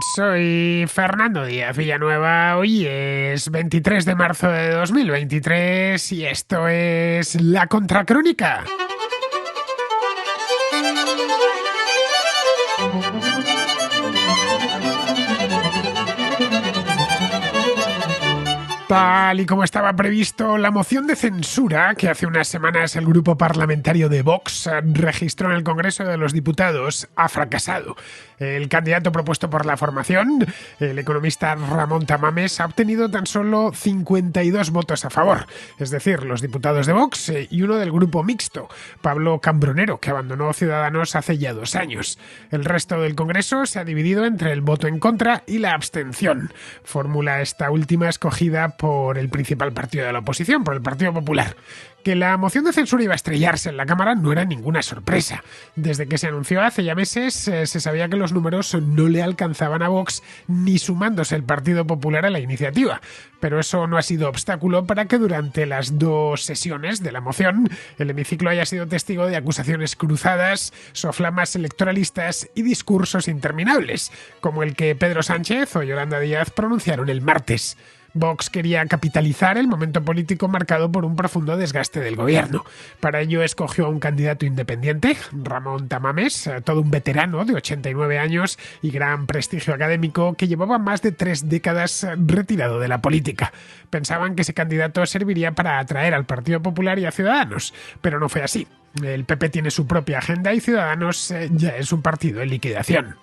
Soy Fernando Díaz Villanueva, hoy es 23 de marzo de 2023 y esto es La Contracrónica. Tal y como estaba previsto, la moción de censura que hace unas semanas el grupo parlamentario de Vox registró en el Congreso de los Diputados ha fracasado. El candidato propuesto por la formación, el economista Ramón Tamames, ha obtenido tan solo 52 votos a favor, es decir, los diputados de Vox y uno del grupo mixto, Pablo Cambronero, que abandonó Ciudadanos hace ya 2 años. El resto del Congreso se ha dividido entre el voto en contra y la abstención, fórmula esta última escogida por el principal partido de la oposición, por el Partido Popular. Que la moción de censura iba a estrellarse en la Cámara no era ninguna sorpresa. Desde que se anunció hace ya meses, se sabía que los números no le alcanzaban a Vox ni sumándose el Partido Popular a la iniciativa. Pero eso no ha sido obstáculo para que durante las 2 sesiones de la moción el hemiciclo haya sido testigo de acusaciones cruzadas, soflamas electoralistas y discursos interminables, como el que Pedro Sánchez o Yolanda Díaz pronunciaron el martes. Vox quería capitalizar el momento político marcado por un profundo desgaste del gobierno. Para ello escogió a un candidato independiente, Ramón Tamames, todo un veterano de 89 años y gran prestigio académico que llevaba más de 3 décadas retirado de la política. Pensaban que ese candidato serviría para atraer al Partido Popular y a Ciudadanos, pero no fue así. El PP tiene su propia agenda y Ciudadanos ya es un partido en liquidación.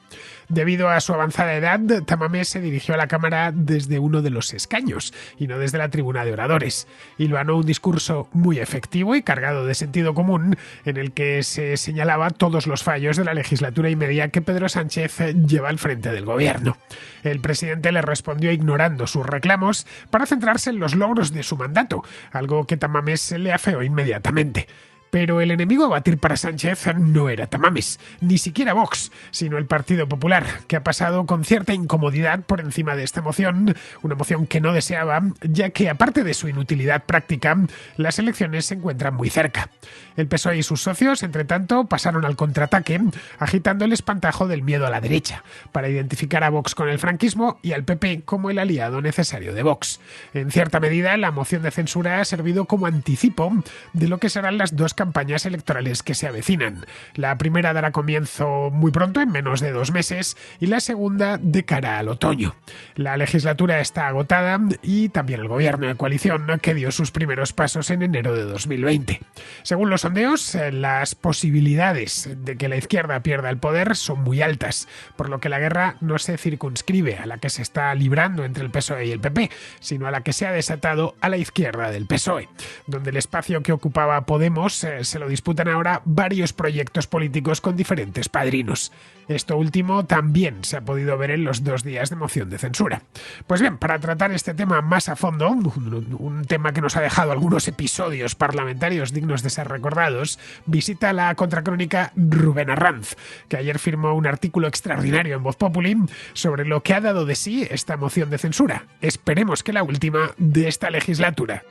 Debido a su avanzada edad, Tamames se dirigió a la Cámara desde uno de los escaños y no desde la tribuna de oradores. Hilvanó un discurso muy efectivo y cargado de sentido común en el que se señalaba todos los fallos de la legislatura y media que Pedro Sánchez lleva al frente del gobierno. El presidente le respondió ignorando sus reclamos para centrarse en los logros de su mandato, algo que Tamames le afeó inmediatamente. Pero el enemigo a batir para Sánchez no era Tamames, ni siquiera Vox, sino el Partido Popular, que ha pasado con cierta incomodidad por encima de esta moción, una moción que no deseaba, ya que aparte de su inutilidad práctica, las elecciones se encuentran muy cerca. El PSOE y sus socios, entre tanto, pasaron al contraataque, agitando el espantajo del miedo a la derecha, para identificar a Vox con el franquismo y al PP como el aliado necesario de Vox. En cierta medida, la moción de censura ha servido como anticipo de lo que serán las 2 campañas electorales que se avecinan. La primera dará comienzo muy pronto, en menos de 2 meses, y la segunda de cara al otoño. La legislatura está agotada y también el gobierno de coalición, que dio sus primeros pasos en enero de 2020. Según los sondeos, las posibilidades de que la izquierda pierda el poder son muy altas, por lo que la guerra no se circunscribe a la que se está librando entre el PSOE y el PP, sino a la que se ha desatado a la izquierda del PSOE, donde el espacio que ocupaba Podemos se lo disputan ahora varios proyectos políticos con diferentes padrinos. Esto último también se ha podido ver en los 2 días de moción de censura. Pues bien, para tratar este tema más a fondo, un tema que nos ha dejado algunos episodios parlamentarios dignos de ser recordados, visita la contracrónica Rubén Arranz, que ayer firmó un artículo extraordinario en Voz Populi sobre lo que ha dado de sí esta moción de censura. Esperemos que la última de esta legislatura.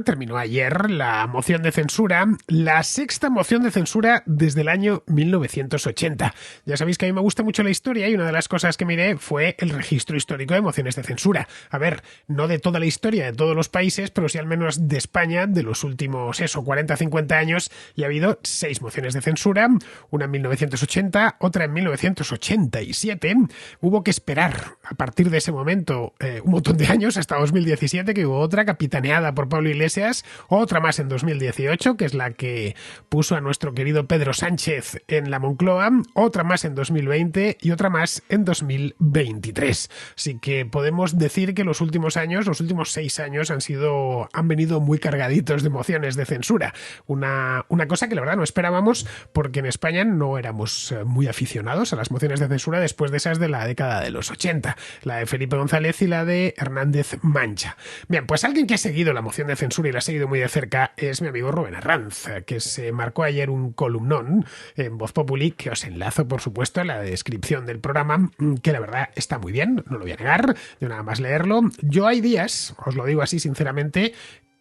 Terminó ayer la moción de censura, la 6ª moción de censura desde el año 1980. Ya sabéis que a mí me gusta mucho la historia y una de las cosas que miré fue el registro histórico de mociones de censura. A ver, no de toda la historia de todos los países, pero sí al menos de España, de los últimos 40-50 años, y ha habido 6 mociones de censura, una en 1980, otra en 1987. Hubo que esperar a partir de ese momento un montón de años, hasta 2017, que hubo otra capitaneada por Pablo Iglesias, otra más en 2018, que es la que puso a nuestro querido Pedro Sánchez en la Moncloa, otra más en 2020 y otra más en 2023. Así que podemos decir que los últimos 6 años han venido muy cargaditos de mociones de censura. Una cosa que la verdad no esperábamos, porque en España no éramos muy aficionados a las mociones de censura después de esas de la década de los 80, la de Felipe González y la de Hernández Mancha. Bien, pues alguien que ha seguido la moción de censura y la ha seguido muy de cerca es mi amigo Rubén Arranz, que se marcó ayer un columnón en Voz Populi, que os enlazo, por supuesto, en la descripción del programa, que la verdad está muy bien, no lo voy a negar, de nada más leerlo. Yo hay días, os lo digo así sinceramente,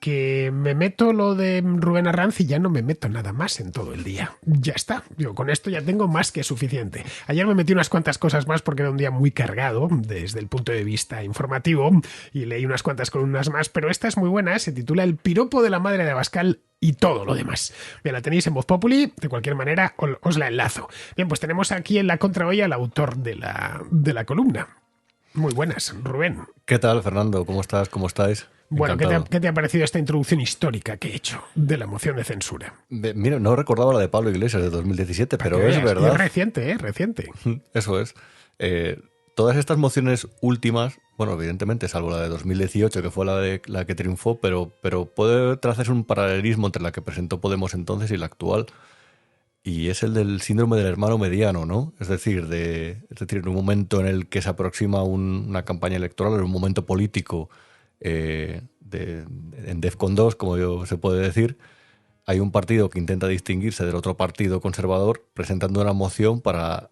que me meto lo de Rubén Arranz y ya no me meto nada más en todo el día. Ya está. Yo con esto ya tengo más que suficiente. Ayer me metí unas cuantas cosas más porque era un día muy cargado desde el punto de vista informativo y leí unas cuantas columnas más, pero esta es muy buena. Se titula El piropo de la madre de Abascal y todo lo demás. Bien, la tenéis en Voz Populi, de cualquier manera os la enlazo. Bien, pues tenemos aquí en la contraolla al autor de la columna. Muy buenas, Rubén. ¿Qué tal, Fernando? ¿Cómo estás? ¿Cómo estáis? Bueno, ¿qué te ha parecido esta introducción histórica que he hecho de la moción de censura? Mira, no recordaba la de Pablo Iglesias de 2017, pero es verdad. Es reciente, reciente. Eso es. Todas estas mociones últimas, bueno, evidentemente, salvo la de 2018, que fue la que triunfó, pero puede trazarse un paralelismo entre la que presentó Podemos entonces y la actual. Y es el del síndrome del hermano mediano, ¿no? Es decir, en un momento en el que se aproxima una campaña electoral, en un momento político en DEFCON 2, como se puede decir, hay un partido que intenta distinguirse del otro partido conservador presentando una moción para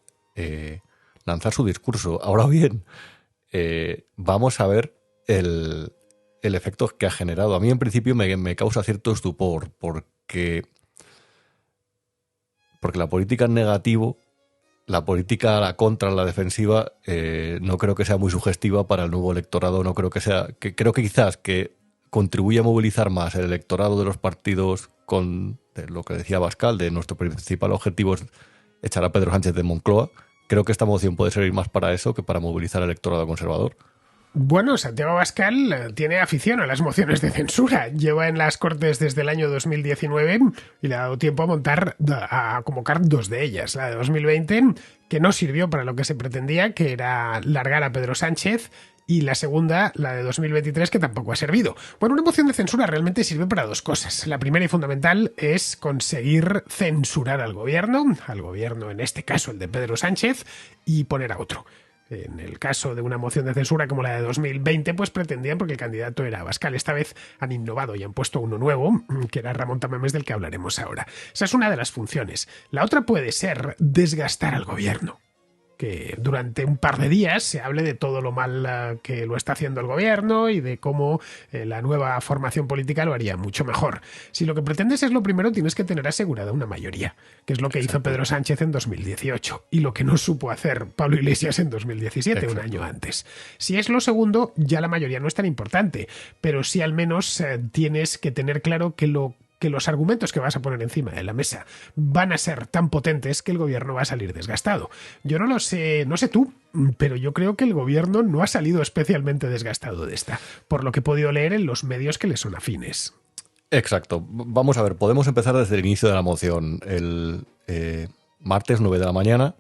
lanzar su discurso. Ahora bien, vamos a ver el efecto que ha generado. A mí en principio me causa cierto estupor porque la política en negativo, la política a la contra, a la defensiva, no creo que sea muy sugestiva para el nuevo electorado. No creo que sea, creo que quizás que contribuye a movilizar más el electorado de los partidos de lo que decía Abascal, de nuestro principal objetivo es echar a Pedro Sánchez de Moncloa. Creo que esta moción puede servir más para eso que para movilizar al electorado conservador. Bueno, Santiago Abascal tiene afición a las mociones de censura. Lleva en las Cortes desde el año 2019 y le ha dado tiempo a convocar dos de ellas. La de 2020, que no sirvió para lo que se pretendía, que era largar a Pedro Sánchez, y la segunda, la de 2023, que tampoco ha servido. Bueno, una moción de censura realmente sirve para dos cosas. La primera y fundamental es conseguir censurar al gobierno en este caso el de Pedro Sánchez, y poner a otro. En el caso de una moción de censura como la de 2020, pues pretendían, porque el candidato era Abascal. Esta vez han innovado y han puesto uno nuevo, que era Ramón Tamames, del que hablaremos ahora. Esa es una de las funciones. La otra puede ser desgastar al gobierno. Que durante un par de días se hable de todo lo mal que lo está haciendo el gobierno y de cómo la nueva formación política lo haría mucho mejor. Si lo que pretendes es lo primero, tienes que tener asegurada una mayoría, que es lo que hizo Pedro Sánchez en 2018 y lo que no supo hacer Pablo Iglesias en 2017, un año antes. Si es lo segundo, ya la mayoría no es tan importante, pero sí al menos tienes que tener claro que los argumentos que vas a poner encima de la mesa van a ser tan potentes que el gobierno va a salir desgastado. Yo no lo sé, no sé tú, pero yo creo que el gobierno no ha salido especialmente desgastado de esta, por lo que he podido leer en los medios que le son afines. Exacto. Vamos a ver, podemos empezar desde el inicio de la moción. El martes 9 de la mañana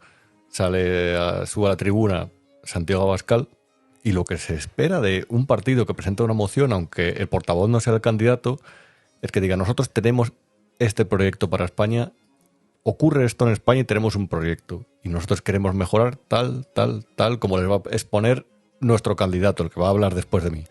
sube a la tribuna Santiago Abascal, y lo que se espera de un partido que presenta una moción, aunque el portavoz no sea el candidato, es que diga: nosotros tenemos este proyecto para España, ocurre esto en España y tenemos un proyecto, y nosotros queremos mejorar tal, como les va a exponer nuestro candidato, el que va a hablar después de mí.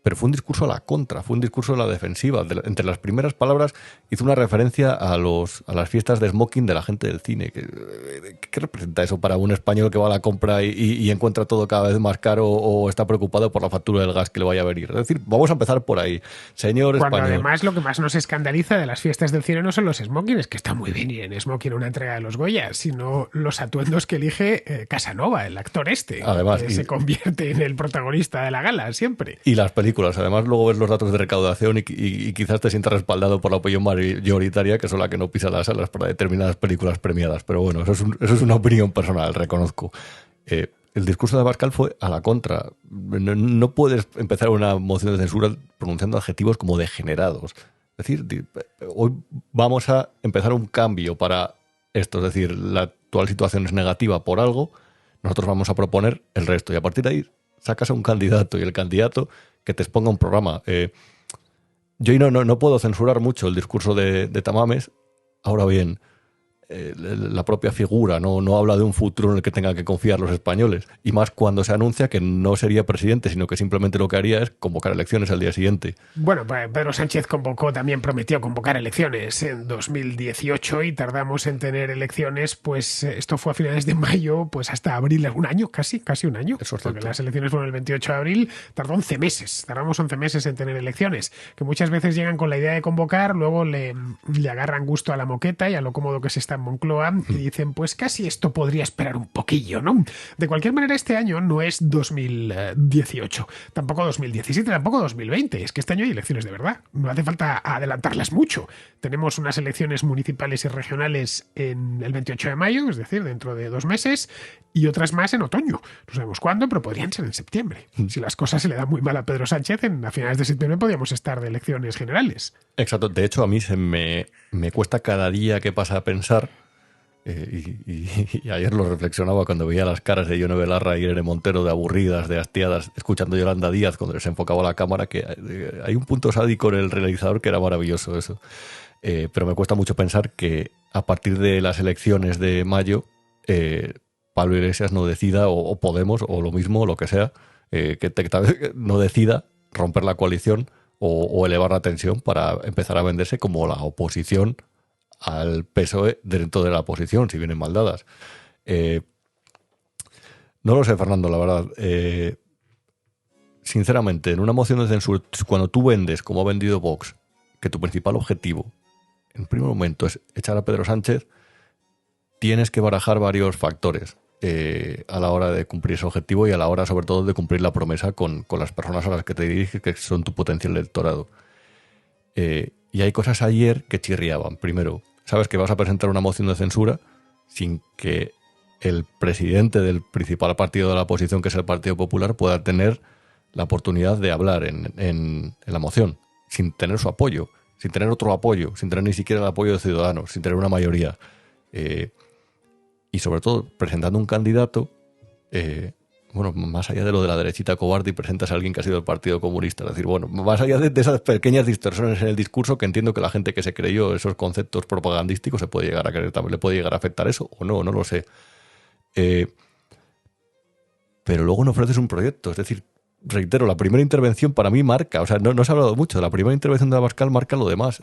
Pero fue un discurso a la contra, fue un discurso a la defensiva. Entre las primeras palabras hizo una referencia a las fiestas de smoking de la gente del cine. ¿Qué representa eso para un español que va a la compra y encuentra todo cada vez más caro, o está preocupado por la factura del gas que le vaya a venir? Es decir, vamos a empezar por ahí, señor Cuando español. Además, lo que más nos escandaliza de las fiestas del cine no son los smokings, que está muy bien ir en smoking una entrega de los Goya, sino los atuendos que elige Casanova, el actor Además, que se convierte en el protagonista de la gala siempre. Y las películas. Además, luego ves los datos de recaudación y quizás te sientas respaldado por la opinión mayoritaria, que son la que no pisa las salas para determinadas películas premiadas. Pero bueno, eso es una opinión personal, reconozco. El discurso de Abascal fue a la contra. No puedes empezar una moción de censura pronunciando adjetivos como degenerados. Es decir, hoy vamos a empezar un cambio para esto. Es decir, la actual situación es negativa por algo, nosotros vamos a proponer el resto. Y a partir de ahí sacas a un candidato, y el candidato que te exponga un programa. Yo no puedo censurar mucho el discurso de Tamames. Ahora bien, la propia figura, no habla de un futuro en el que tengan que confiar los españoles. Y más cuando se anuncia que no sería presidente, sino que simplemente lo que haría es convocar elecciones al día siguiente. Bueno, Pedro Sánchez también prometió convocar elecciones en 2018 y tardamos en tener elecciones, pues esto fue a finales de mayo, pues hasta abril, un año, casi un año. Eso es porque cierto. las elecciones fueron el 28 de abril, tardamos 11 meses en tener elecciones, que muchas veces llegan con la idea de convocar, luego le agarran gusto a la moqueta y a lo cómodo que se está en Moncloa y dicen, pues casi esto podría esperar un poquillo, ¿no? De cualquier manera, este año no es 2018, tampoco 2017, tampoco 2020, es que este año hay elecciones de verdad, no hace falta adelantarlas mucho. Tenemos unas elecciones municipales y regionales en el 28 de mayo, es decir, dentro de 2 meses, y otras más en otoño. No sabemos cuándo, pero podrían ser en septiembre. Si las cosas se le dan muy mal a Pedro Sánchez, a finales de septiembre podríamos estar de elecciones generales. Exacto. De hecho, a mí me cuesta cada día que pasa a pensar, y ayer lo reflexionaba cuando veía las caras de Yone Belarra y Irene Montero de aburridas, de hastiadas, escuchando a Yolanda Díaz cuando les enfocaba la cámara, que hay un punto sádico en el realizador que era maravilloso eso. Pero me cuesta mucho pensar que a partir de las elecciones de mayo, Pablo Iglesias no decida, o Podemos, o lo mismo, o lo que sea, que no decida romper la coalición o elevar la tensión para empezar a venderse como la oposición al PSOE dentro de la oposición, si vienen mal dadas. No lo sé, Fernando, la verdad. Sinceramente, en una moción de censura, cuando tú vendes, como ha vendido Vox, que tu principal objetivo, en primer momento, es echar a Pedro Sánchez, tienes que barajar varios factores a la hora de cumplir ese objetivo y a la hora, sobre todo, de cumplir la promesa con las personas a las que te diriges, que son tu potencial electorado. Y hay cosas ayer que chirriaban. Primero, sabes que vas a presentar una moción de censura sin que el presidente del principal partido de la oposición, que es el Partido Popular, pueda tener la oportunidad de hablar en la moción, sin tener su apoyo, sin tener otro apoyo, sin tener ni siquiera el apoyo de Ciudadanos, sin tener una mayoría. Y sobre todo, presentando un candidato, bueno, más allá de lo de la derechita cobarde, y presentas a alguien que ha sido del Partido Comunista. Es decir, bueno, más allá de esas pequeñas distorsiones en el discurso, que entiendo que la gente que se creyó esos conceptos propagandísticos se puede llegar a creer, también le puede llegar a afectar eso, o no lo sé. Pero luego no ofreces un proyecto. Es decir, reitero, la primera intervención para mí marca, o sea, no se ha hablado mucho, la primera intervención de Abascal marca lo demás.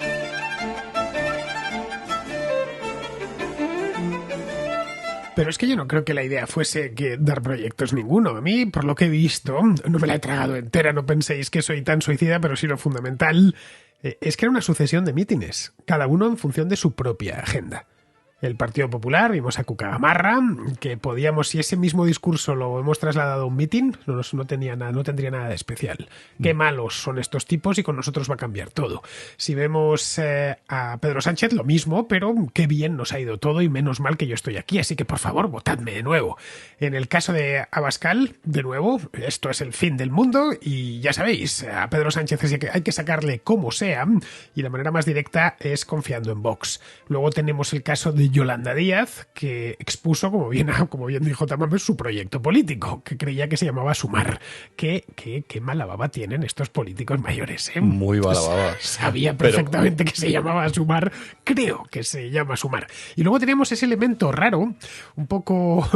Pero es que yo no creo que la idea fuese que dar proyectos ninguno. A mí, por lo que he visto, no me la he tragado entera, no penséis que soy tan suicida, pero sí lo fundamental es que era una sucesión de mítines, cada uno en función de su propia agenda. El Partido Popular, vimos a Cuca Gamarra, que podíamos, si ese mismo discurso lo hemos trasladado a un mitin, no tendría nada de especial. Qué malos son estos tipos y con nosotros va a cambiar todo. Si vemos a Pedro Sánchez, lo mismo, pero qué bien nos ha ido todo y menos mal que yo estoy aquí, así que por favor, votadme de nuevo. En el caso de Abascal, de nuevo, esto es el fin del mundo y ya sabéis, a Pedro Sánchez hay que sacarle como sea y la manera más directa es confiando en Vox. Luego tenemos el caso de Yolanda Díaz, que expuso, como bien dijo Tamames, su proyecto político, que creía que se llamaba Sumar. Qué mala baba tienen estos políticos mayores, ¿eh? Muy mala baba. Sabía perfectamente que se llamaba Sumar, creo que se llama Sumar. Y luego teníamos ese elemento raro, un poco,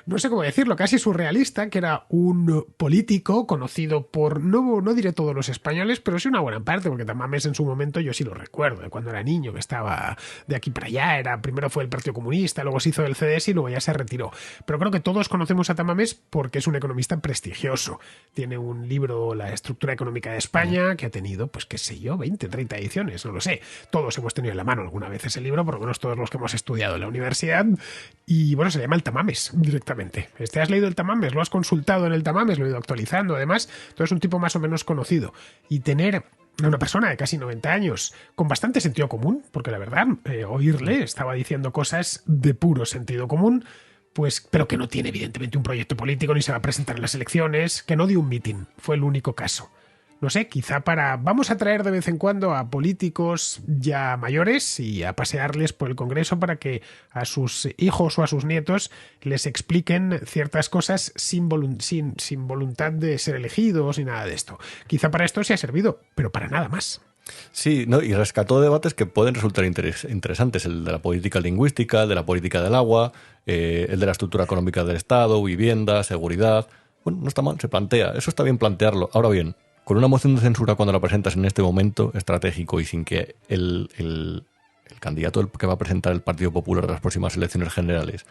no sé cómo decirlo, casi surrealista, que era un político conocido por, no diré todos los españoles, pero sí una buena parte, porque Tamames en su momento yo sí lo recuerdo, de cuando era niño, que estaba de aquí para allá, primero fue el Partido Comunista, luego se hizo del CDS y luego ya se retiró. Pero creo que todos conocemos a Tamames porque es un economista prestigioso. Tiene un libro, La estructura económica de España, que ha tenido, pues qué sé yo, 20, 30 ediciones, no lo sé. Todos hemos tenido en la mano alguna vez ese libro, por lo menos todos los que hemos estudiado en la universidad. Y bueno, se llama el Tamames directamente. ¿Has leído el Tamames? ¿Lo has consultado en el Tamames? Lo he ido actualizando, además. Entonces es un tipo más o menos conocido. Y tener una persona de casi 90 años con bastante sentido común, porque la verdad, oírle estaba diciendo cosas de puro sentido común, pues, pero que no tiene evidentemente un proyecto político ni se va a presentar en las elecciones, que no dio un mitin, fue el único caso. No sé, quizá vamos a traer de vez en cuando a políticos ya mayores y a pasearles por el Congreso para que a sus hijos o a sus nietos les expliquen ciertas cosas sin voluntad de ser elegidos ni nada de esto. Quizá para esto sí ha servido, pero para nada más. Sí, ¿no? Y rescató debates que pueden resultar interesantes, el de la política lingüística, el de la política del agua, el de la estructura económica del Estado, vivienda, seguridad. Bueno, no está mal, se plantea, eso está bien plantearlo. Ahora bien, con una moción de censura cuando la presentas en este momento estratégico y sin que el candidato que va a presentar el Partido Popular en las próximas elecciones generales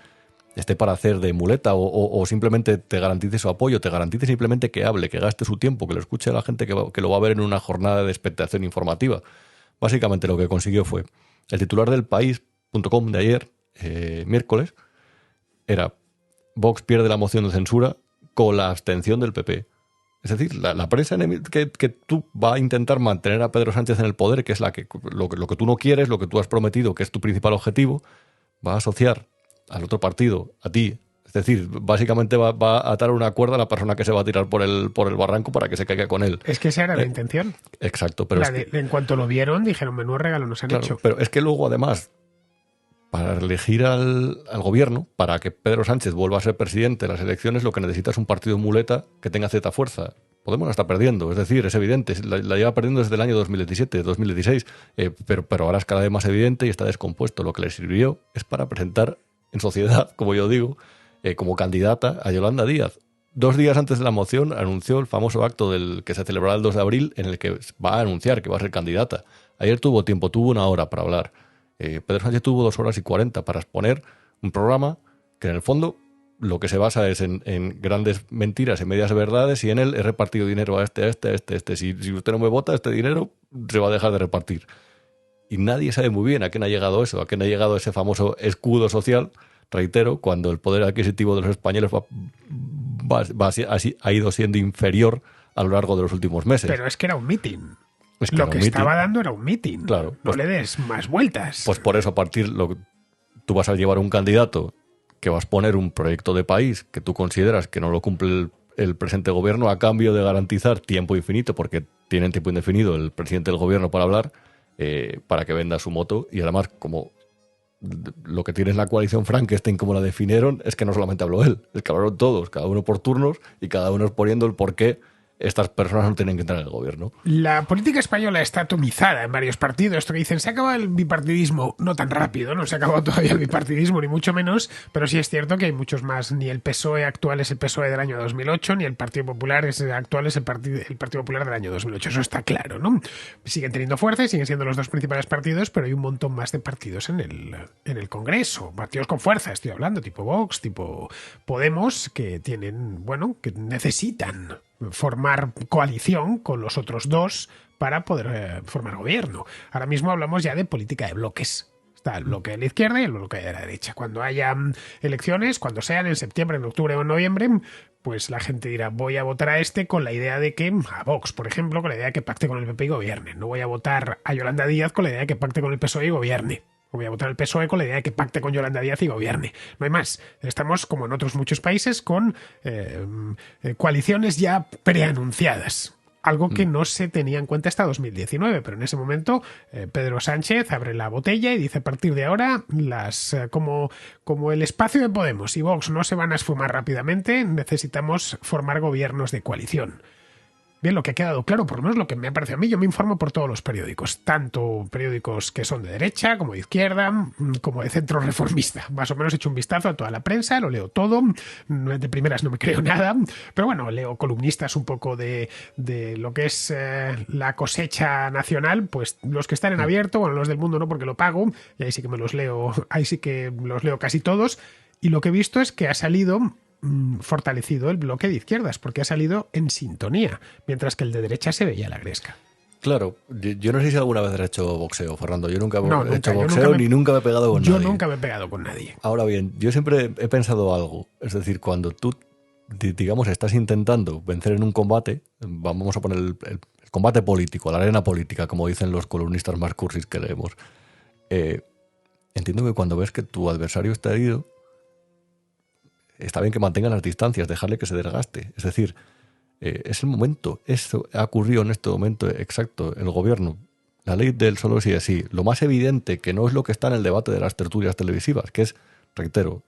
esté para hacer de muleta o simplemente te garantice su apoyo, te garantice simplemente que hable, que gaste su tiempo, que lo escuche a la gente que lo va a ver en una jornada de expectación informativa. Básicamente lo que consiguió fue el titular del país.com de ayer, miércoles, era Vox pierde la moción de censura con la abstención del PP. Es decir, la prensa que tú va a intentar mantener a Pedro Sánchez en el poder, que es lo que tú no quieres, lo que tú has prometido, que es tu principal objetivo, va a asociar al otro partido, a ti. Es decir, básicamente va a atar una cuerda a la persona que se va a tirar por el barranco para que se caiga con él. Es que esa era la intención. Exacto. Pero en cuanto lo vieron, dijeron, menudo regalo nos han hecho. Pero es que luego, además, para elegir al gobierno, para que Pedro Sánchez vuelva a ser presidente en las elecciones, lo que necesita es un partido muleta que tenga cierta fuerza. Podemos la está perdiendo, es decir, es evidente, la lleva perdiendo desde el año 2017, 2016, pero ahora es cada vez más evidente y está descompuesto. Lo que le sirvió es para presentar en sociedad, como yo digo, como candidata a Yolanda Díaz. 2 días antes de la moción anunció el famoso acto que se celebrará el 2 de abril en el que va a anunciar que va a ser candidata. Ayer tuvo 1 hora para hablar. Pedro Sánchez tuvo 2 horas y 40 para exponer un programa que en el fondo lo que se basa es en grandes mentiras y medias verdades, y en él he repartido dinero a este. Si usted no me vota, este dinero se va a dejar de repartir. Y nadie sabe muy bien a quién ha llegado eso, a quién ha llegado ese famoso escudo social, reitero, cuando el poder adquisitivo de los españoles ha ido siendo inferior a lo largo de los últimos meses. Pero es que era un mitin. Lo que estaba dando era un mitin. Claro, no le des más vueltas. Pues por eso tú vas a llevar un candidato que vas a poner un proyecto de país que tú consideras que no lo cumple el presente gobierno a cambio de garantizar tiempo infinito, porque tienen tiempo indefinido el presidente del gobierno para hablar, para que venda su moto. Y además, como lo que tiene es la coalición Frankenstein, como la definieron, es que no solamente habló él, es que hablaron todos, cada uno por turnos y cada uno exponiendo el por qué estas personas no tienen que entrar en el gobierno. La política española está atomizada en varios partidos. Esto que dicen, se acaba el bipartidismo, no tan rápido, no se ha acabado todavía el bipartidismo, ni mucho menos, pero sí es cierto que hay muchos más. Ni el PSOE actual es el PSOE del año 2008, ni el Partido Popular actual es el Partido Popular del año 2008. Eso está claro, ¿no? Siguen teniendo fuerza y siguen siendo los dos principales partidos, pero hay un montón más de partidos en el Congreso. Partidos con fuerza, estoy hablando, tipo Vox, tipo Podemos, que tienen, que necesitan formar coalición con los otros dos para poder formar gobierno. Ahora mismo hablamos ya de política de bloques. Está el bloque de la izquierda y el bloque de la derecha. Cuando haya elecciones, cuando sean en septiembre, en octubre o en noviembre, pues la gente dirá, voy a votar a este con la idea de que, a Vox, por ejemplo, con la idea de que pacte con el PP y gobierne. No voy a votar a Yolanda Díaz con la idea de que pacte con el PSOE y gobierne. Voy a votar al PSOE con la idea de que pacte con Yolanda Díaz y gobierne. No hay más. Estamos, como en otros muchos países, con coaliciones ya preanunciadas. Algo que no se tenía en cuenta hasta 2019, pero en ese momento Pedro Sánchez abre la botella y dice, a partir de ahora, como el espacio de Podemos y Vox no se van a esfumar rápidamente, necesitamos formar gobiernos de coalición. Bien, lo que ha quedado claro, por lo menos lo que me ha parecido a mí, yo me informo por todos los periódicos, tanto periódicos que son de derecha, como de izquierda, como de centro reformista. Más o menos he hecho un vistazo a toda la prensa, lo leo todo, de primeras no me creo nada, pero bueno, leo columnistas un poco de lo que es la cosecha nacional, pues los que están en abierto, los del Mundo no porque lo pago, y ahí sí que los leo casi todos, y lo que he visto es que ha salido fortalecido el bloque de izquierdas, porque ha salido en sintonía, mientras que el de derecha se veía la gresca. Claro, yo no sé si alguna vez has hecho boxeo, Fernando. Yo nunca he hecho boxeo ni nunca me he pegado con nadie. Yo nunca me he pegado con nadie. Ahora bien, yo siempre he pensado algo. Es decir, cuando tú, digamos, estás intentando vencer en un combate, vamos a poner el combate político, la arena política, como dicen los columnistas más cursis que leemos. Entiendo que cuando ves que tu adversario está herido, está bien que mantengan las distancias, dejarle que se desgaste. Es decir, es el momento. Esto ha ocurrido en este momento exacto. El gobierno, la ley del solo sí es sí. Lo más evidente, que no es lo que está en el debate de las tertulias televisivas, que es, reitero,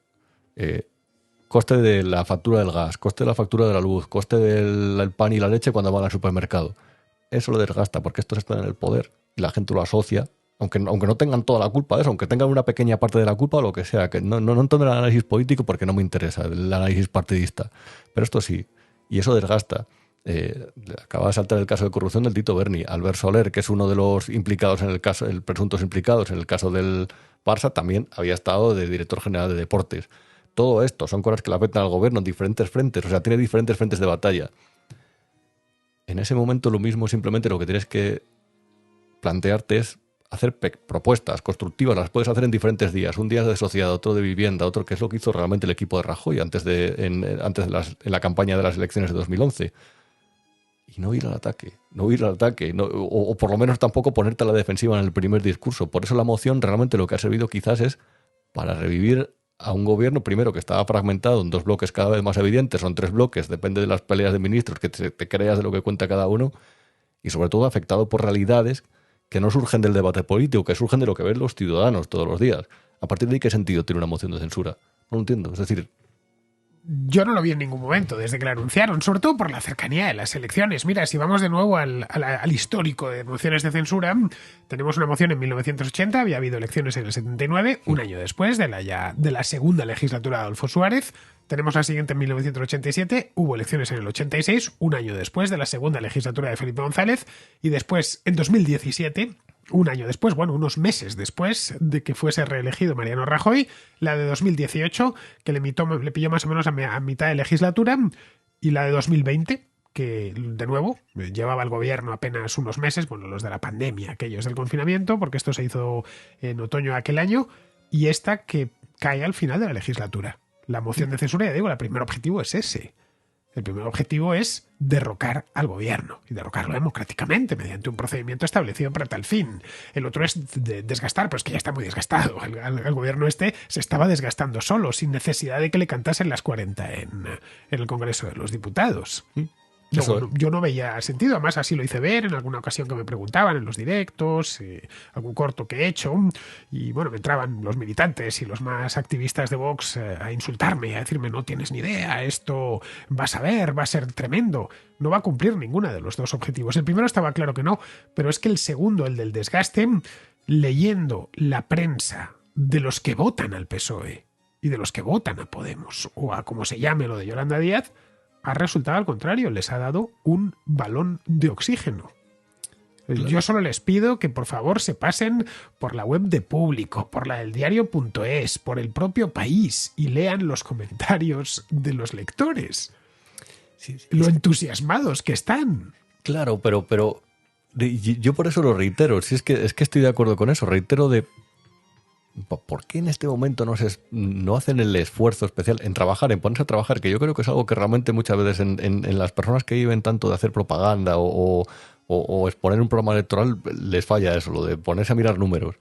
coste de la factura del gas, coste de la factura de la luz, coste del pan y la leche cuando van al supermercado. Eso lo desgasta, porque estos están en el poder. y la gente lo asocia, aunque no tengan toda la culpa de eso, aunque tengan una pequeña parte de la culpa o lo que sea, que no entiendo el análisis político porque no me interesa el análisis partidista, pero esto sí, y eso desgasta. Acaba de saltar el caso de corrupción del Tito Berni. Albert Soler, que es uno de los implicados en el caso, el presuntos implicados en el caso del Barça, también había estado de director general de deportes. Todo esto son cosas que le afectan al gobierno en diferentes frentes, o sea, tiene diferentes frentes de batalla. En ese momento lo mismo, simplemente lo que tienes que plantearte es hacer propuestas constructivas, las puedes hacer en diferentes días. Un día de sociedad, otro de vivienda, otro que es lo que hizo realmente el equipo de Rajoy en la campaña de las elecciones de 2011. Y no ir al ataque, o por lo menos tampoco ponerte a la defensiva en el primer discurso. Por eso la moción realmente lo que ha servido quizás es para revivir a un gobierno, primero, que estaba fragmentado en 2 bloques cada vez más evidentes, son 3 bloques, depende de las peleas de ministros, que te creas de lo que cuenta cada uno, y sobre todo afectado por realidades que no surgen del debate político, que surgen de lo que ven los ciudadanos todos los días. A partir de ahí, ¿qué sentido tiene una moción de censura? No lo entiendo, es decir... Yo no lo vi en ningún momento desde que la anunciaron, sobre todo por la cercanía de las elecciones. Mira, si vamos de nuevo al histórico de mociones de censura, tenemos una moción en 1980, había habido elecciones en el 79, un año después de la segunda legislatura de Adolfo Suárez. Tenemos la siguiente en 1987, hubo elecciones en el 86, un año después de la segunda legislatura de Felipe González, y después, en 2017... un año después, bueno, unos meses después de que fuese reelegido Mariano Rajoy, la de 2018, que le pilló más o menos a mitad de legislatura, y la de 2020, que de nuevo llevaba el gobierno apenas unos meses, bueno, los de la pandemia, aquellos del confinamiento, porque esto se hizo en otoño de aquel año, y esta que cae al final de la legislatura. La moción de censura, ya digo, el primer objetivo es ese. El primer objetivo es derrocar al gobierno y derrocarlo democráticamente mediante un procedimiento establecido para tal fin. El otro es desgastar, pero es que ya está muy desgastado. El gobierno se estaba desgastando solo, sin necesidad de que le cantasen las 40 en el Congreso de los Diputados. Yo no veía sentido, además así lo hice ver en alguna ocasión que me preguntaban en los directos, algún corto que he hecho, y bueno, me entraban los militantes y los más activistas de Vox a insultarme y a decirme: no tienes ni idea, esto vas a ver, va a ser tremendo. No va a cumplir ninguno de los dos objetivos. El primero estaba claro que no, pero es que el segundo, el del desgaste, leyendo la prensa de los que votan al PSOE y de los que votan a Podemos, o a como se llame lo de Yolanda Díaz, ha resultado al contrario, les ha dado un balón de oxígeno. Claro. Yo solo les pido que por favor se pasen por la web de Público, por la del diario.es, por El Propio País y lean los comentarios de los lectores. Sí, lo entusiasmados que están. Claro, pero yo por eso lo reitero. Si es que estoy de acuerdo con eso. Reitero de ¿por qué en este momento no hacen el esfuerzo especial en trabajar, en ponerse a trabajar? Que yo creo que es algo que realmente muchas veces en las personas que viven tanto de hacer propaganda o exponer un programa electoral les falla eso, lo de ponerse a mirar números.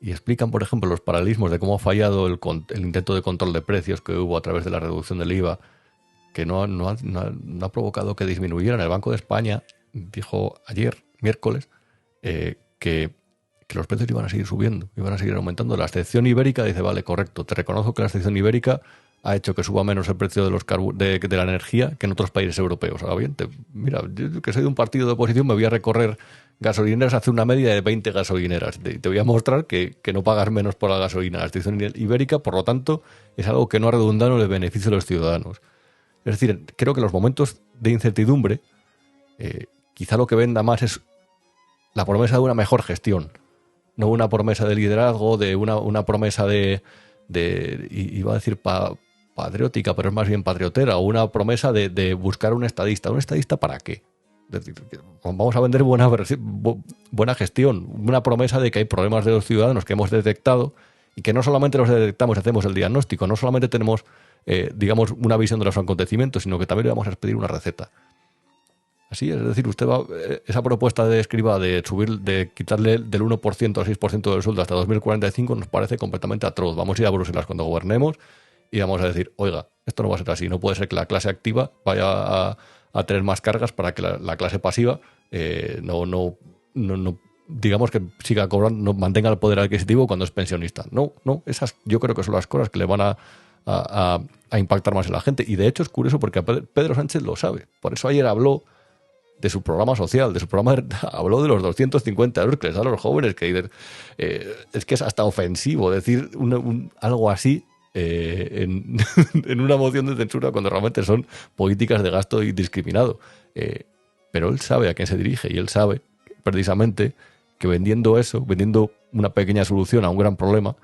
Y explican, por ejemplo, los paralelismos de cómo ha fallado el intento de control de precios que hubo a través de la reducción del IVA, que no ha provocado que disminuyeran. El Banco de España dijo ayer, miércoles, que los precios iban a seguir subiendo, iban a seguir aumentando. La excepción ibérica dice: vale, correcto, te reconozco que la excepción ibérica ha hecho que suba menos el precio de la energía que en otros países europeos. Ahora bien, mira, yo que soy de un partido de oposición me voy a recorrer gasolineras, hacer una media de 20 gasolineras. Te voy a mostrar que no pagas menos por la gasolina. La excepción ibérica, por lo tanto, es algo que no ha redundado en el beneficio de los ciudadanos. Es decir, creo que en los momentos de incertidumbre, quizá lo que venda más es la promesa de una mejor gestión. No una promesa de liderazgo, de una promesa iba a decir patriótica, pero es más bien patriotera, o una promesa de buscar un estadista. ¿Un estadista para qué? Es decir, vamos a vender buena gestión, una promesa de que hay problemas de los ciudadanos que hemos detectado y que no solamente los detectamos y hacemos el diagnóstico, no solamente tenemos, digamos, una visión de los acontecimientos, sino que también le vamos a pedir una receta. Así es decir, usted esa propuesta de Escrivá de quitarle del 1% al 6% del sueldo hasta 2045 nos parece completamente atroz. Vamos a ir a Bruselas cuando gobernemos y vamos a decir: oiga, esto no va a ser así. No puede ser que la clase activa vaya a tener más cargas para que la clase pasiva no digamos que siga cobrando, no mantenga el poder adquisitivo cuando es pensionista. No, esas yo creo que son las cosas que le van a impactar más en la gente. Y de hecho es curioso porque Pedro Sánchez lo sabe. Por eso ayer habló de su programa social, de su programa, habló de los 250 euros que les dan a los jóvenes, que dicen, es que es hasta ofensivo decir algo así en, en una moción de censura cuando realmente son políticas de gasto indiscriminado. Pero él sabe a quién se dirige y él sabe precisamente que vendiendo eso, vendiendo una pequeña solución a un gran problema,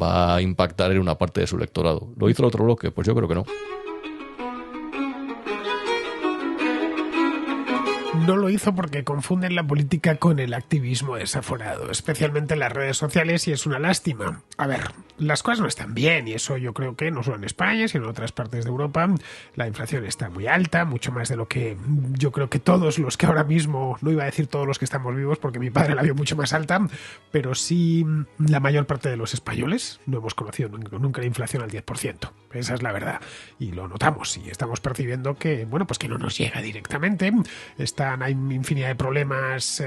va a impactar en una parte de su electorado. ¿Lo hizo el otro bloque? Pues yo creo que no. No lo hizo porque confunden la política con el activismo desaforado, especialmente en las redes sociales, y es una lástima. A ver, las cosas no están bien, y eso yo creo que no solo en España, sino en otras partes de Europa. La inflación está muy alta, mucho más de lo que yo creo que todos los que ahora mismo, no iba a decir todos los que estamos vivos, porque mi padre la vio mucho más alta, pero sí la mayor parte de los españoles no hemos conocido nunca la inflación al 10%. Esa es la verdad. Y lo notamos, y estamos percibiendo que, bueno, pues que no nos llega directamente. Hay infinidad de problemas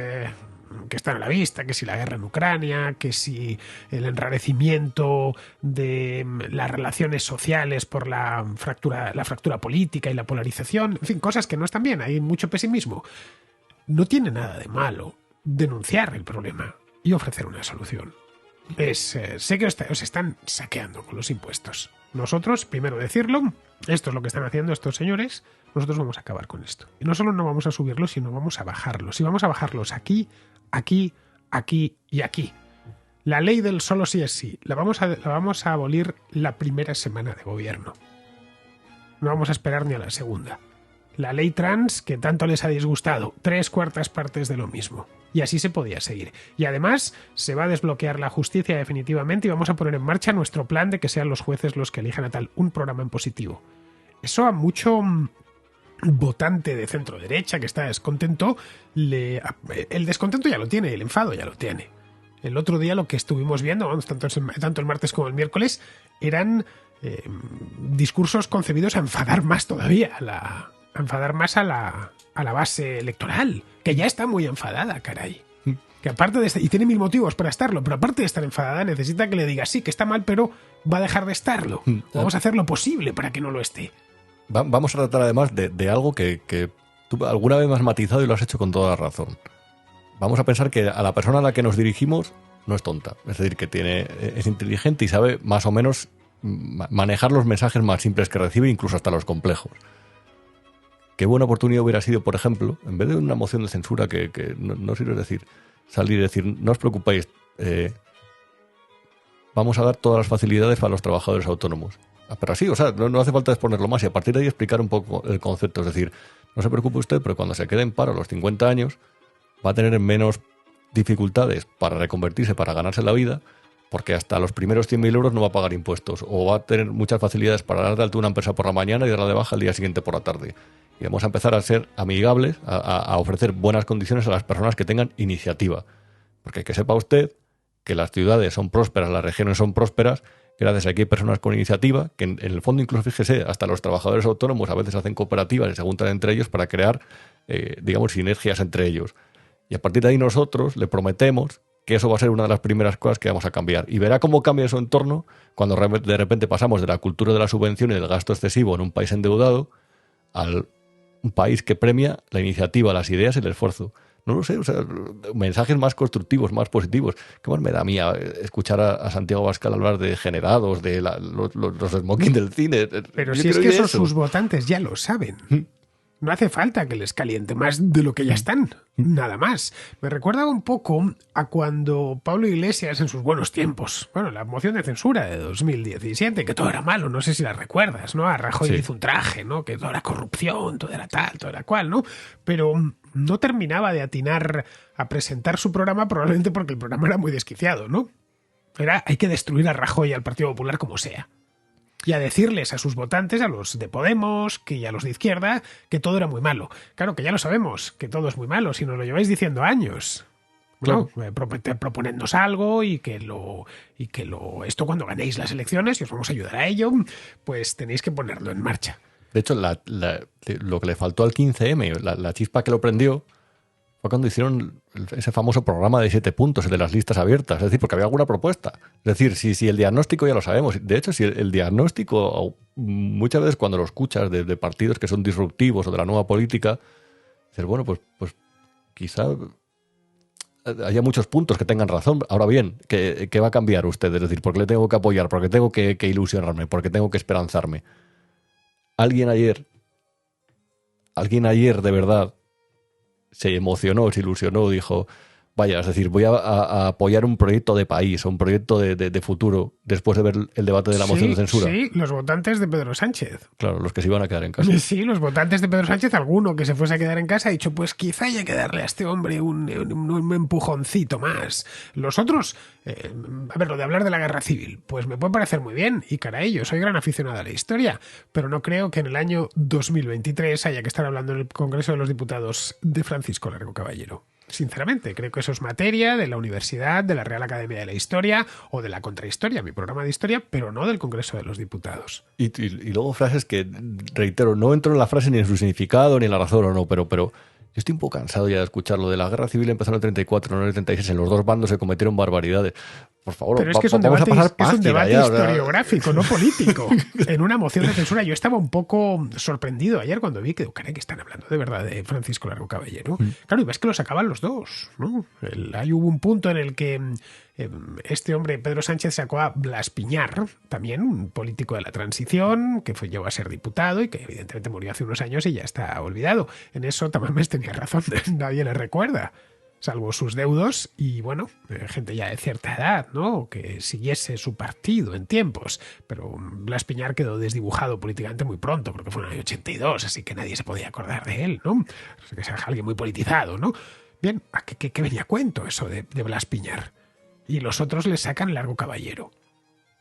que están a la vista, que si la guerra en Ucrania, que si el enrarecimiento de las relaciones sociales por la fractura política y la polarización, en fin, cosas que no están bien, hay mucho pesimismo. No tiene nada de malo denunciar el problema y ofrecer una solución. Sé que os están saqueando con los impuestos. Nosotros, primero decirlo, esto es lo que están haciendo estos señores, nosotros vamos a acabar con esto. Y no solo no vamos a subirlos, sino vamos a bajarlos. Y vamos a bajarlos aquí, aquí, aquí y aquí. La ley del solo sí es sí, la vamos a abolir la primera semana de gobierno. No vamos a esperar ni a la segunda. La ley trans, que tanto les ha disgustado, 3/4 partes de lo mismo. Y así se podía seguir. Y además se va a desbloquear la justicia definitivamente y vamos a poner en marcha nuestro plan de que sean los jueces los que elijan a tal un programa en positivo. Eso a mucho votante de centro derecha que está descontento, el descontento ya lo tiene, el enfado ya lo tiene. El otro día lo que estuvimos viendo, vamos, tanto el martes como el miércoles, eran discursos concebidos a enfadar más todavía a la base electoral, que ya está muy enfadada, caray. Que aparte de estar, y tiene mil motivos para estarlo, pero aparte de estar enfadada, necesita que le diga sí, que está mal, pero va a dejar de estarlo. Vamos a hacer lo posible para que no lo esté. Vamos a tratar además de algo que tú alguna vez me has matizado y lo has hecho con toda la razón. Vamos a pensar que a la persona a la que nos dirigimos no es tonta. Es decir, que es inteligente y sabe más o menos manejar los mensajes más simples que recibe, incluso hasta los complejos. Qué buena oportunidad hubiera sido, por ejemplo, en vez de una moción de censura que no sirve decir, salir y decir, no os preocupéis, vamos a dar todas las facilidades para los trabajadores autónomos. Pero así, o sea, no hace falta exponerlo más y a partir de ahí explicar un poco el concepto. Es decir, no se preocupe usted, pero cuando se quede en paro a los 50 años va a tener menos dificultades para reconvertirse, para ganarse la vida, porque hasta los primeros 100.000 euros no va a pagar impuestos o va a tener muchas facilidades para dar de alta una empresa por la mañana y darla de baja el día siguiente por la tarde. Y vamos a empezar a ser amigables, a ofrecer buenas condiciones a las personas que tengan iniciativa. Porque que sepa usted que las ciudades son prósperas, las regiones son prósperas, gracias a que hay personas con iniciativa, que en el fondo incluso, fíjese, hasta los trabajadores autónomos a veces hacen cooperativas y se juntan entre ellos para crear, digamos, sinergias entre ellos. Y a partir de ahí nosotros le prometemos que eso va a ser una de las primeras cosas que vamos a cambiar. Y verá cómo cambia su entorno cuando de repente pasamos de la cultura de la subvención y del gasto excesivo en un país endeudado al un país que premia la iniciativa, las ideas y el esfuerzo. No lo sé, o sea, mensajes más constructivos, más positivos. ¿Qué más me da a mí escuchar a Santiago Abascal hablar de degenerados, de los smoking del cine? Pero si es que eso sus votantes ya lo saben. No hace falta que les caliente más de lo que ya están. Nada más. Me recuerda un poco a cuando Pablo Iglesias en sus buenos tiempos, bueno, la moción de censura de 2017, que todo era malo, no sé si la recuerdas, ¿no? A Rajoy le hizo un traje, ¿no? Que todo era corrupción, todo era tal, todo era cual, ¿no? Pero no terminaba de atinar a presentar su programa, probablemente porque el programa era muy desquiciado, ¿no? Hay que destruir a Rajoy y al Partido Popular como sea. Y a decirles a sus votantes, a los de Podemos y a los de izquierda, que todo era muy malo. Claro que ya lo sabemos, que todo es muy malo, si nos lo lleváis diciendo años. Claro. Bueno, proponednos algo y que esto cuando ganéis las elecciones, y os vamos a ayudar a ello, pues tenéis que ponerlo en marcha. De hecho, lo que le faltó al 15M, la chispa que lo prendió, fue cuando hicieron ese famoso programa de 7 puntos, el de las listas abiertas. Es decir, porque había alguna propuesta. Es decir, si el diagnóstico ya lo sabemos. De hecho, si el diagnóstico, muchas veces cuando lo escuchas de partidos que son disruptivos o de la nueva política, dices, bueno, pues quizá haya muchos puntos que tengan razón. Ahora bien, ¿qué va a cambiar usted? Es decir, ¿por qué le tengo que apoyar? ¿Por qué tengo que ilusionarme? ¿Por qué tengo que esperanzarme? Alguien ayer de verdad se emocionó, se ilusionó, dijo, vaya, es decir, voy a apoyar un proyecto de país, un proyecto de futuro, después de ver el debate de la moción de censura. Sí, los votantes de Pedro Sánchez. Claro, los que se iban a quedar en casa. Sí, los votantes de Pedro Sánchez, alguno que se fuese a quedar en casa ha dicho, pues quizá haya que darle a este hombre un empujoncito más. Los otros, a ver, lo de hablar de la guerra civil, pues me puede parecer muy bien, y caray, yo soy gran aficionado a la historia, pero no creo que en el año 2023 haya que estar hablando en el Congreso de los Diputados de Francisco Largo Caballero. Sinceramente, creo que eso es materia de la Universidad, de la Real Academia de la Historia o de la Contrahistoria, mi programa de historia, pero no del Congreso de los Diputados. Y luego frases que, reitero, no entro en la frase ni en su significado, ni en la razón o no, pero yo estoy un poco cansado ya de escucharlo. De la guerra civil empezó en el 34, no en el 36. En los dos bandos se cometieron barbaridades. Por favor, pero es que es un debate historiográfico, no político. En una moción de censura yo estaba un poco sorprendido ayer cuando vi que, caray, que están hablando de verdad de Francisco Largo Caballero. Claro, y ves que lo sacaban los dos, ¿no? Ahí hubo un punto en el que este hombre, Pedro Sánchez, sacó a Blas Piñar, también un político de la transición, que llegó a ser diputado y que evidentemente murió hace unos años y ya está olvidado. En eso Tamames tenía razón, nadie le recuerda, salvo sus deudos y, bueno, gente ya de cierta edad, ¿no? Que siguiese su partido en tiempos. Pero Blas Piñar quedó desdibujado políticamente muy pronto, creo que fue en el año 82, así que nadie se podía acordar de él, ¿no? Que sea alguien muy politizado, ¿no? Bien, ¿a qué venía a cuento eso de Blas Piñar? Y los otros le sacan Largo Caballero.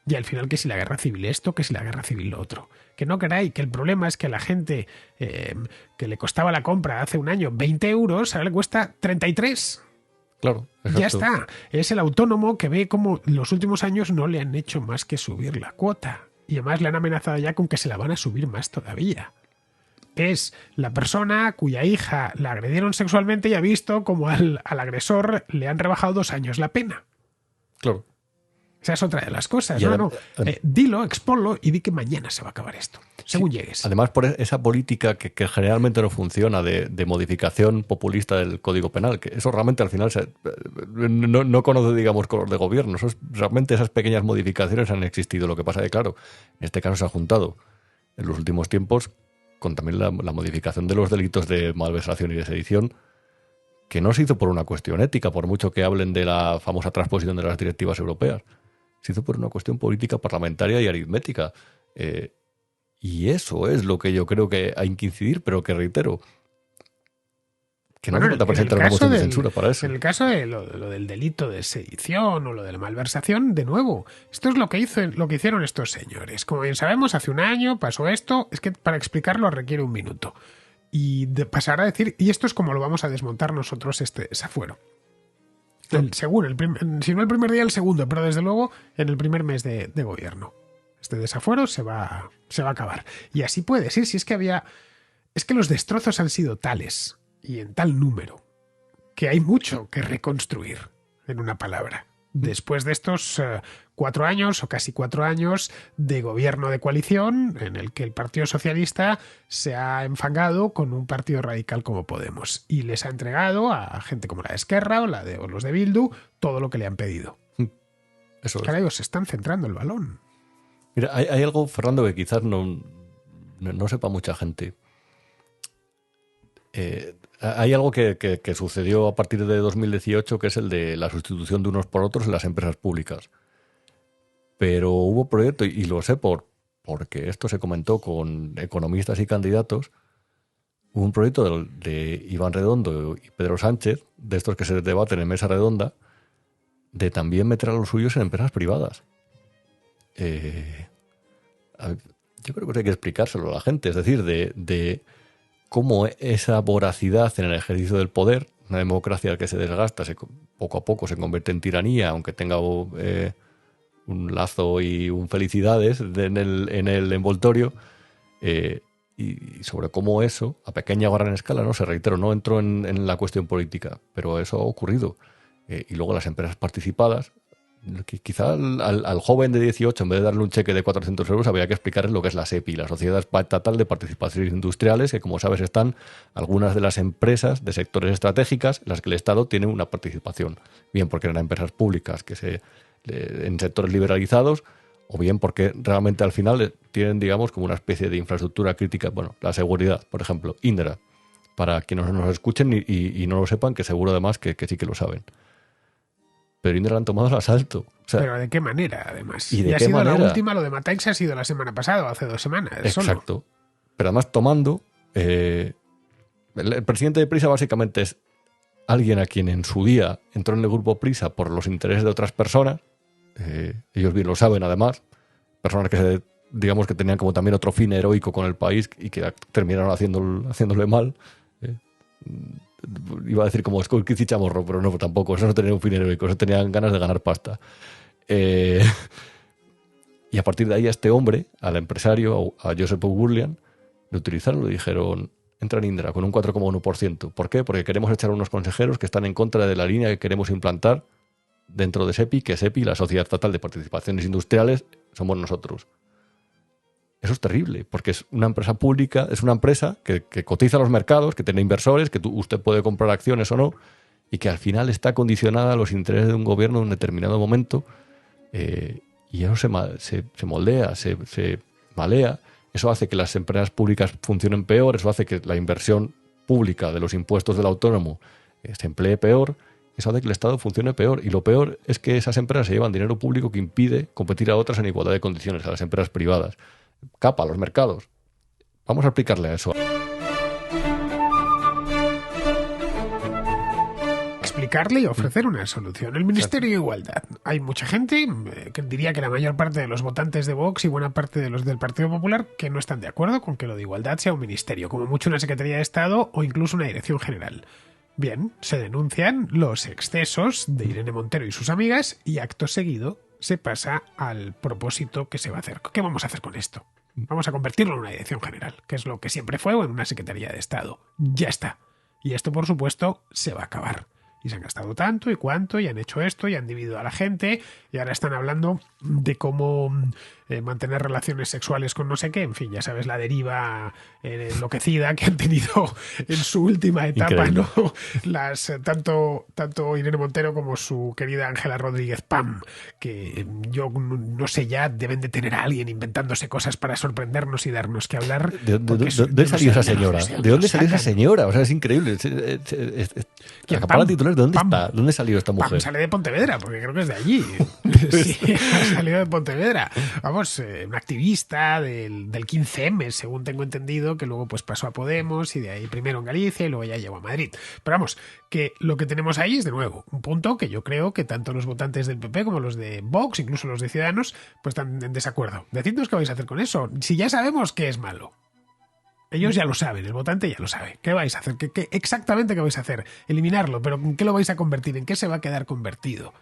Y al final, que si la guerra civil esto, que si la guerra civil lo otro. Que no queráis, que el problema es que a la gente que le costaba la compra hace un año 20 euros, ahora le cuesta 33. Claro, exacto. Ya está. Es el autónomo que ve como los últimos años no le han hecho más que subir la cuota. Y además le han amenazado ya con que se la van a subir más todavía. Es la persona cuya hija la agredieron sexualmente y ha visto como al agresor le han rebajado 2 años la pena. Claro. Esa es otra de las cosas. Dilo, exponlo y di que mañana se va a acabar esto, según llegues. Además, por esa política que generalmente no funciona de modificación populista del Código Penal, que eso realmente al final no conoce, digamos, color de gobierno. Realmente esas pequeñas modificaciones han existido. Lo que pasa es que, claro, en este caso se ha juntado en los últimos tiempos con también la modificación de los delitos de malversación y de sedición, que no se hizo por una cuestión ética, por mucho que hablen de la famosa transposición de las directivas europeas. Se hizo por una cuestión política, parlamentaria y aritmética. Y eso es lo que yo creo que hay que incidir, pero que reitero, que no te presenta una moción de censura para eso. En el caso de lo del delito de sedición o lo de la malversación, de nuevo, esto es lo que hicieron estos señores. Como bien sabemos, hace un año pasó esto, es que para explicarlo requiere un minuto. Y pasar a decir, y esto es como lo vamos a desmontar nosotros este desafuero. Si no el primer día, el segundo, pero desde luego en el primer mes de gobierno. Este desafuero se va a acabar. Y así puede ser, si es que es que los destrozos han sido tales y en tal número que hay mucho que reconstruir, en una palabra. Después de estos 4 años o casi 4 años de gobierno de coalición en el que el Partido Socialista se ha enfangado con un partido radical como Podemos y les ha entregado a gente como la de Esquerra o los de Bildu todo lo que le han pedido. Eso es. Caray, os están centrando el balón. Mira, hay algo, Fernando, que quizás no sepa mucha gente. Hay algo que sucedió a partir de 2018, que es el de la sustitución de unos por otros en las empresas públicas. Pero hubo proyectos, y lo sé porque esto se comentó con economistas y candidatos, hubo un proyecto de Iván Redondo y Pedro Sánchez, de estos que se debaten en mesa redonda, de también meter a los suyos en empresas privadas. Yo creo que hay que explicárselo a la gente, es decir, de cómo esa voracidad en el ejercicio del poder, una democracia que se desgasta, poco a poco se convierte en tiranía, aunque tenga un lazo y un felicidades en el envoltorio, y sobre cómo eso, a pequeña o gran escala, no reitero, no entro en la cuestión política, pero eso ha ocurrido. Y luego las empresas participadas, quizá al joven de 18, en vez de darle un cheque de 400 euros, habría que explicarle lo que es la SEPI, la Sociedad Estatal de Participaciones Industriales, que como sabes están algunas de las empresas de sectores estratégicas en las que el Estado tiene una participación. Bien porque eran empresas públicas en sectores liberalizados, o bien porque realmente al final tienen, digamos, como una especie de infraestructura crítica. Bueno, la seguridad, por ejemplo, Indra, para quienes nos escuchen y no lo sepan, que seguro además que sí que lo saben. Pero Indra han tomado el asalto. O sea, ¿pero de qué manera, además? ¿Y de ha qué sido manera? la última, lo de Mataix ha sido la semana pasada, o hace 2 semanas. Exacto. Solo. Pero además tomando... el presidente de Prisa básicamente es alguien a quien en su día entró en el grupo Prisa por los intereses de otras personas. Ellos bien lo saben, además. Personas que digamos que tenían como también otro fin heroico con el país y que terminaron haciéndole mal. Iba a decir como Skolkiz y Chamorro, pero no, tampoco. Eso no tenía un fin heroico, eso tenían ganas de ganar pasta. Y a partir de ahí a este hombre, al empresario, a Josep Burlian, lo utilizaron, lo dijeron: entra en Indra con un 4,1%. ¿Por qué? Porque queremos echar a unos consejeros que están en contra de la línea que queremos implantar dentro de SEPI, que SEPI, la Sociedad Estatal de Participaciones Industriales, somos nosotros. Eso es terrible, porque es una empresa pública, es una empresa que cotiza a los mercados, que tiene inversores, que usted puede comprar acciones o no, y que al final está condicionada a los intereses de un gobierno en un determinado momento, y eso se moldea, se malea. Eso hace que las empresas públicas funcionen peor, eso hace que la inversión pública de los impuestos del autónomo se emplee peor, eso hace que el Estado funcione peor. Y lo peor es que esas empresas se llevan dinero público que impide competir a otras en igualdad de condiciones, a las empresas privadas. Capa a los mercados. Vamos a explicarle a eso. Explicarle y ofrecer una solución. El Ministerio de Igualdad. Hay mucha gente, que diría que la mayor parte de los votantes de Vox y buena parte de los del Partido Popular, que no están de acuerdo con que lo de igualdad sea un ministerio, como mucho una Secretaría de Estado o incluso una Dirección General. Bien, se denuncian los excesos de Irene Montero y sus amigas y acto seguido se pasa al propósito que se va a hacer. ¿Qué vamos a hacer con esto? Vamos a convertirlo en una dirección general, que es lo que siempre fue, o en una Secretaría de Estado. Ya está. Y esto, por supuesto, se va a acabar. Y se han gastado tanto y cuánto, y han hecho esto, y han dividido a la gente, y ahora están hablando de cómo mantener relaciones sexuales con no sé qué. En fin, ya sabes, la deriva enloquecida que han tenido en su última etapa, ¿no? Tanto Irene Montero como su querida Ángela Rodríguez Pam, que yo no sé, ya deben de tener a alguien inventándose cosas para sorprendernos y darnos que hablar. ¿De dónde salió esa señora? ¿De dónde salió esa señora? O sea, es increíble. Acapara titulares. ¿De dónde está? ¿Dónde salió esta mujer? Pam sale de Pontevedra, porque creo que es de allí. Sí, ha salido de Pontevedra. Vamos, una activista del 15M, según tengo entendido, que luego pues pasó a Podemos y de ahí primero en Galicia y luego ya llegó a Madrid. Pero vamos, que lo que tenemos ahí es, de nuevo, un punto que yo creo que tanto los votantes del PP como los de Vox, incluso los de Ciudadanos, pues están en desacuerdo. Decidnos qué vais a hacer con eso, si ya sabemos que es malo. Ellos ya lo saben, el votante ya lo sabe. ¿Qué vais a hacer? Exactamente qué vais a hacer? Eliminarlo, pero ¿en qué lo vais a convertir? ¿En qué se va a quedar convertido?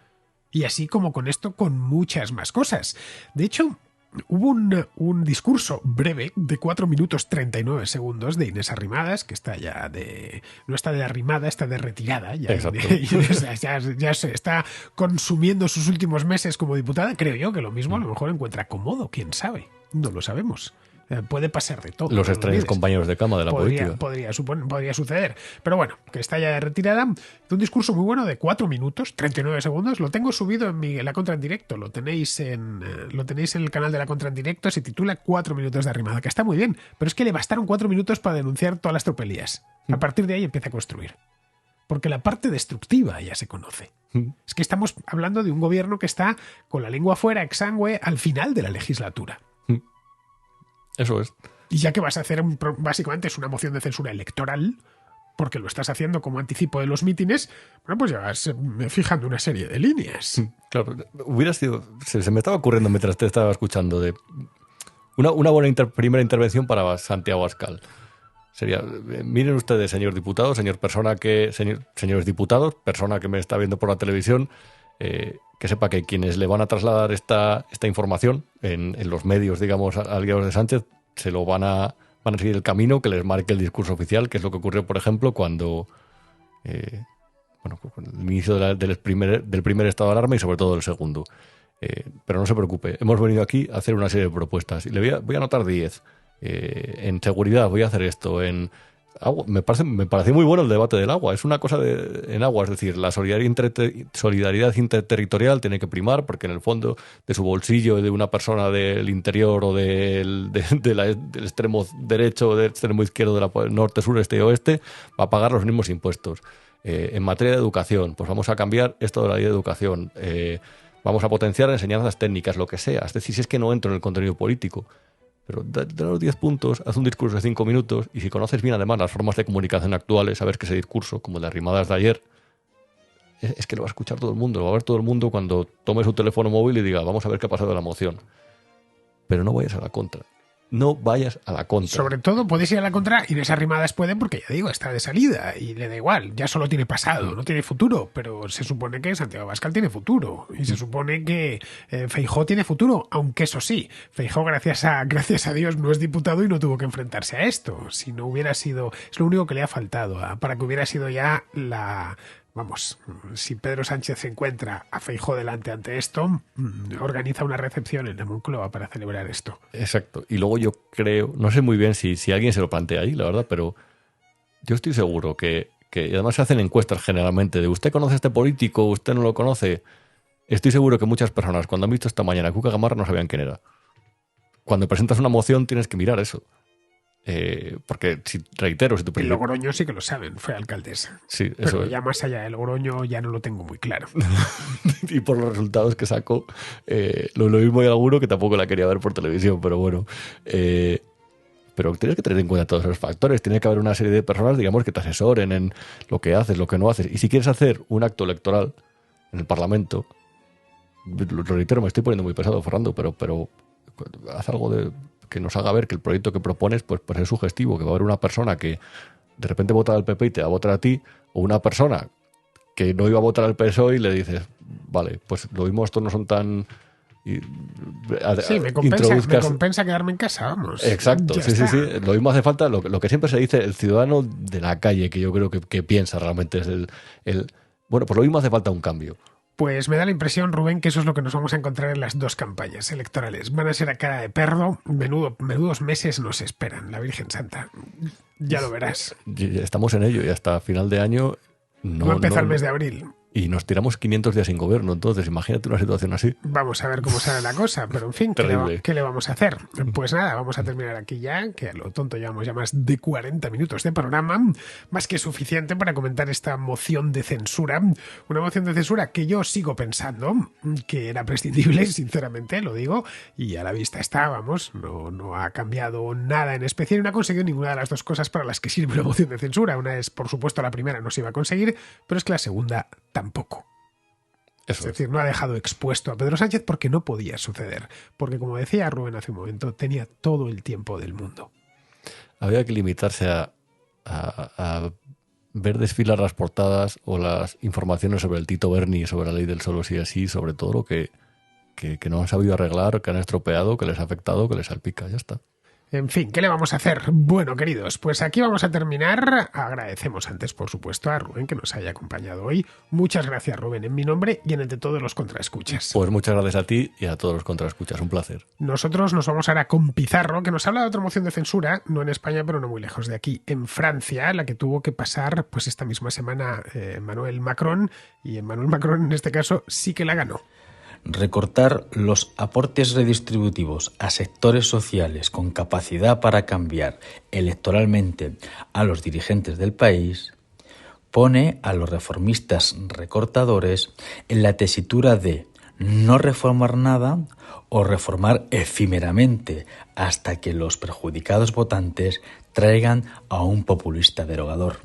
Y así como con esto, con muchas más cosas. De hecho, hubo un discurso breve de 4 minutos 39 segundos de Inés Arrimadas, que está ya de... no está de arrimada, está de retirada. Ya, ya se está consumiendo sus últimos meses como diputada. Creo yo que lo mismo a lo mejor encuentra cómodo, quién sabe. No lo sabemos. Puede pasar de todo. Los extraños compañeros de cama de la política. Podría suceder. Pero bueno, que está ya de retirada. Un discurso muy bueno de 4 minutos, 39 segundos. Lo tengo subido en la Contra en Directo. Lo tenéis en el canal de la Contra en Directo. Se titula 4 minutos de arrimada, que está muy bien. Pero es que le bastaron 4 minutos para denunciar todas las tropelías. A partir de ahí empieza a construir. Porque la parte destructiva ya se conoce. Es que estamos hablando de un gobierno que está con la lengua fuera, exangüe, al final de la legislatura. Eso es. Y ya que vas a hacer, básicamente es una moción de censura electoral, porque lo estás haciendo como anticipo de los mítines, bueno, pues ya vas fijando una serie de líneas. Claro, hubiera sido... Se me estaba ocurriendo mientras te estaba escuchando de una buena primera intervención para Santiago Abascal. Sería, miren ustedes, señor diputado, señores diputados, persona que me está viendo por la televisión, que sepa que quienes le van a trasladar esta información en los medios, digamos, aliados de Sánchez, se lo van a seguir el camino que les marque el discurso oficial, que es lo que ocurrió, por ejemplo, cuando bueno, con el inicio del primer estado de alarma y sobre todo el segundo. Pero no se preocupe, hemos venido aquí a hacer una serie de propuestas y voy a anotar 10. En seguridad voy a hacer esto, en agua. Me parece muy bueno el debate del agua. Es una cosa en agua, es decir, la solidaridad interterritorial tiene que primar, porque en el fondo de su bolsillo de una persona del interior o del extremo derecho o del extremo izquierdo, del norte, sur, este y oeste, va a pagar los mismos impuestos. En materia de educación, pues vamos a cambiar esto de la ley de educación. Vamos a potenciar enseñanzas técnicas, lo que sea. Es decir, si es que no entro en el contenido político. Pero de los 10 puntos, haz un discurso de 5 minutos y si conoces bien además las formas de comunicación actuales, sabes que ese discurso, como el de Arrimadas de ayer, es que lo va a escuchar todo el mundo, lo va a ver todo el mundo cuando tome su teléfono móvil y diga, vamos a ver qué ha pasado de la moción. Pero no vayas a la contra. No vayas a la contra. Sobre todo podéis ir a la contra y en esas Arrimadas pueden porque, ya digo, está de salida y le da igual, ya solo tiene pasado, no tiene futuro, pero se supone que Santiago Abascal tiene futuro y se supone que Feijóo tiene futuro, aunque eso sí, Feijóo gracias a Dios no es diputado y no tuvo que enfrentarse a esto, si no hubiera sido, es lo único que le ha faltado para que hubiera sido ya Vamos, si Pedro Sánchez se encuentra a Feijóo delante ante esto, organiza una recepción en la Moncloa para celebrar esto. Exacto. Y luego yo creo, no sé muy bien si alguien se lo plantea ahí, la verdad, pero yo estoy seguro que además se hacen encuestas generalmente de ¿usted conoce a este político? ¿Usted no lo conoce? Estoy seguro que muchas personas cuando han visto esta mañana a Cuca Gamarra no sabían quién era. Cuando presentas una moción tienes que mirar eso. Porque, reitero, si tu El Logroño sí que lo saben, fue alcaldesa. Sí, pero eso ya más allá del Logroño ya no lo tengo muy claro. Y por los resultados que sacó, lo mismo hay alguno que tampoco la quería ver por televisión, pero bueno. Pero tienes que tener en cuenta todos esos factores. Tiene que haber una serie de personas, digamos, que te asesoren en lo que haces, lo que no haces. Y si quieres hacer un acto electoral en el Parlamento, lo reitero, me estoy poniendo muy pesado, Fernando, pero haz algo que nos haga ver que el proyecto que propones pues es sugestivo, que va a haber una persona que de repente vota al PP y te va a votar a ti, o una persona que no iba a votar al PSOE y le dices, vale, pues lo mismo estos no son tan... Sí, me compensa quedarme en casa, vamos. Exacto, sí. Lo mismo hace falta, lo que siempre se dice, el ciudadano de la calle, que yo creo que piensa realmente es bueno, pues lo mismo hace falta un cambio. Pues me da la impresión, Rubén, que eso es lo que nos vamos a encontrar en las dos campañas electorales. Van a ser a cara de perro, menudos meses nos esperan, la Virgen Santa. Ya lo verás. Estamos en ello y hasta final de año... Va a empezar el mes de abril. Y nos tiramos 500 días sin gobierno, entonces imagínate una situación así. Vamos a ver cómo sale la cosa, pero en fin, ¿qué le vamos a hacer? Pues nada, vamos a terminar aquí ya, que a lo tonto llevamos ya más de 40 minutos de programa, más que suficiente para comentar esta moción de censura. Una moción de censura que yo sigo pensando que era prescindible, sinceramente, lo digo, y a la vista está, vamos, no ha cambiado nada en especial y no ha conseguido ninguna de las dos cosas para las que sirve la moción de censura. Una es, por supuesto, la primera no se iba a conseguir, pero es que la segunda tampoco. Es decir, no ha dejado expuesto a Pedro Sánchez porque no podía suceder. Porque, como decía Rubén hace un momento, tenía todo el tiempo del mundo. Había que limitarse a ver desfilar las portadas o las informaciones sobre el Tito Berni, sobre la ley del solo sí es sí, sobre todo lo que no han sabido arreglar, que han estropeado, que les ha afectado, que les salpica. Ya está. En fin, ¿qué le vamos a hacer? Bueno, queridos, pues aquí vamos a terminar. Agradecemos antes, por supuesto, a Rubén que nos haya acompañado hoy. Muchas gracias, Rubén, en mi nombre y en el de todos los contraescuchas. Pues muchas gracias a ti y a todos los contraescuchas. Un placer. Nosotros nos vamos ahora con Pizarro, que nos habla de otra moción de censura, no en España, pero no muy lejos de aquí, en Francia, la que tuvo que pasar pues esta misma semana Emmanuel Macron, y Emmanuel Macron en este caso sí que la ganó. Recortar los aportes redistributivos a sectores sociales con capacidad para cambiar electoralmente a los dirigentes del país pone a los reformistas recortadores en la tesitura de no reformar nada o reformar efímeramente hasta que los perjudicados votantes traigan a un populista derogador.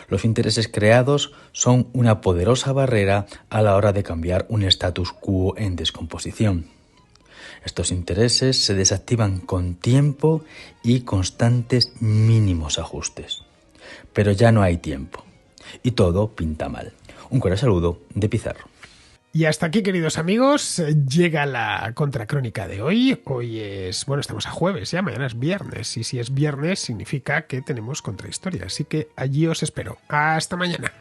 Los intereses creados son una poderosa barrera a la hora de cambiar un status quo en descomposición. Estos intereses se desactivan con tiempo y constantes mínimos ajustes. Pero ya no hay tiempo y todo pinta mal. Un cordial saludo de Pizarro. Y hasta aquí, queridos amigos, llega la contracrónica de hoy. Hoy es, bueno, estamos a jueves ya, mañana es viernes. Y si es viernes significa que tenemos contrahistoria. Así que allí os espero. Hasta mañana.